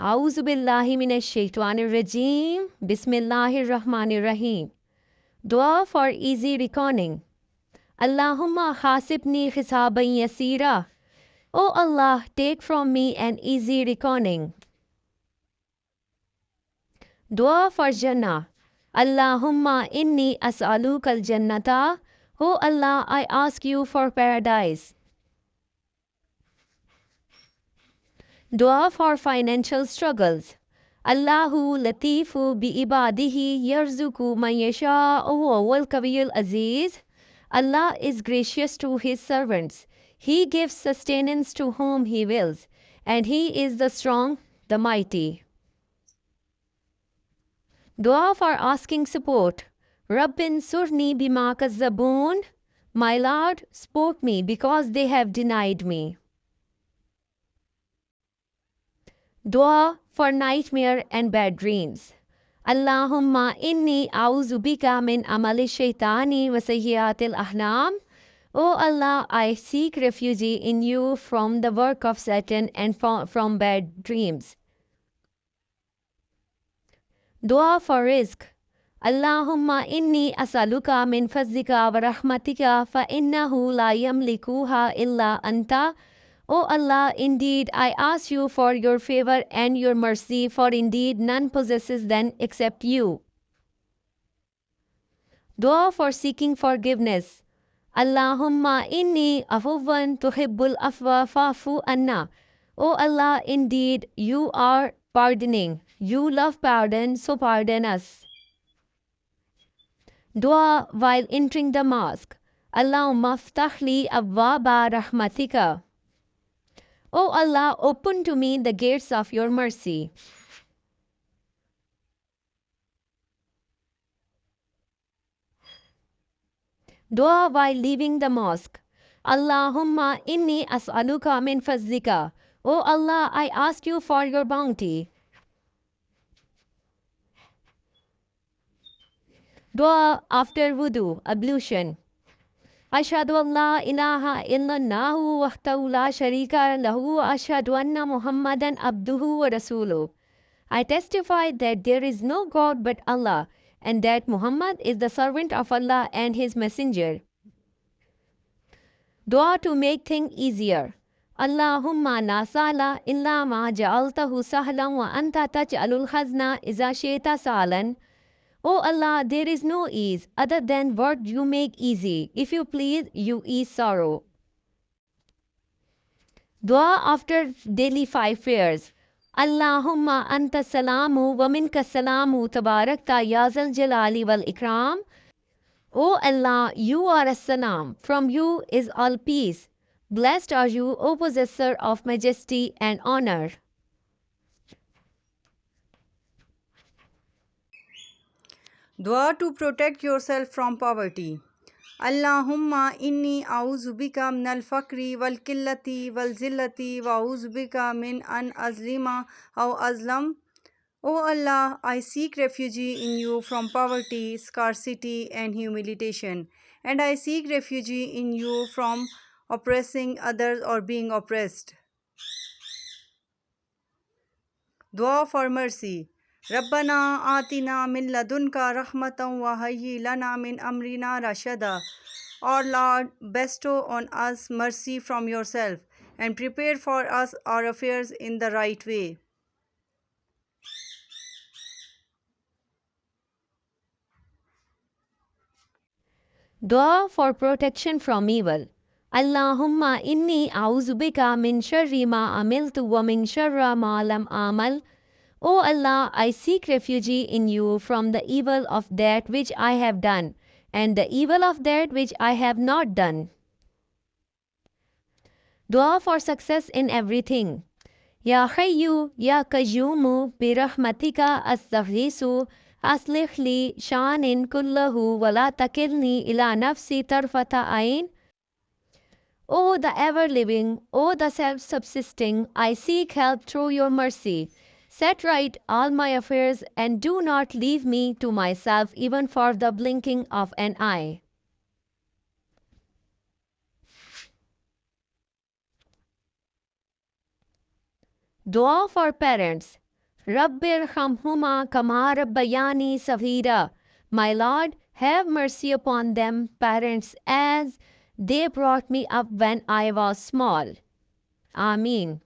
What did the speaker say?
A'udhu billahi minash shaitanir rajeem. Bismillahir rahmanir rahim. Dua for easy reckoning. Allahumma hasibni hisaban yasira. O Allah, take from me an easy reckoning. Dua for Jannah. Allahumma inni as'aluka al-jannata. O Allah, I ask you for paradise. Dua for financial struggles. Allahu latifu bi ibadihi yarzuku man yasha'u wal kawiyul aziz. Allah is gracious to his servants. He gives sustenance to whom he wills, and he is the strong, the mighty. Dua for asking support. Rabbin surni bima kazzaboon. My Lord, support me because they have denied me. Dua for nightmare and bad dreams. Allahumma inni a'udhu bika min amali shaitani wa sayyiatil ahnam. O Allah, I seek refuge in you from the work of Satan and from bad dreams. Dua for rizq. Allahumma inni as'aluka min fazlika wa rahmatika fa innahu la yamlikuha illa anta. O Allah, indeed I ask you for your favor and your mercy, for indeed none possesses them except you. Dua for seeking forgiveness. Allahumma inni afuwan tuhibbul afwa fa'fu anna. O Allah, indeed you are pardoning. You love pardon, so pardon us. Dua while entering the mosque. Allahumma ftahli abwaba rahmatika. O Allah, open to me the gates of your mercy. Dua while leaving the mosque. Allahumma inni as'aluka min fazlika. O Allah, I ask you for your bounty. Dua after wudu, ablution. Ashhadu an la ilaha illallahu wahdahu la sharika lahu wa ashhadu anna Muhammadan abduhu wa rasuluh. I testify that there is no God but Allah, and that Muhammad is the servant of Allah and his messenger. Dua to make things easier. Allahumma la sahla illa ma ja'altahu sahlan wa anta taj'alul hazna iza shi'ta sahlan. O Allah, there is no ease other than what you make easy. If you please, you ease sorrow. Dua after daily 5 prayers. Allahumma anta salamu wa minka salamu tabarakta ya zal jalali wal ikram. O Allah, you are a salam. From you is all peace. Blessed are you, O possessor of majesty and honor. Dua to protect yourself from poverty. Allahumma inni a'udhu bika min al-fakri wal killati wal zillati wa a'udhu bika min an azlima aw azlam. O Allah, I seek refuge in you from poverty, scarcity and humiliation, and I seek refuge in you from oppressing others or being oppressed. Dua for mercy. Rabbana atina min ladunka rahmatan wa hayyi lana min amrina rashada. Our Lord, bestow on us mercy from yourself and prepare for us our affairs in the right way. Dua for protection from evil. Allahumma inni a'udhu bika min sharri ma amiltu wa min sharra ma lam amal. O Allah, I seek refuge in you from the evil of that which I have done, and the evil of that which I have not done. Dua for success in everything. Ya Hayyu, Ya Qayyumu, bi rahmatika astaghisu, aslih li sha'nin kullahu wa la takilni ila nafsi tarfata ayn. O the ever-living, O the self-subsisting, I seek help through your mercy. Set right all my affairs and do not leave me to myself even for the blinking of an eye. Dua for parents. Rabbir Hamhuma Kama Rabbayani Saghira. My Lord, have mercy upon them, parents, as they brought me up when I was small. Ameen.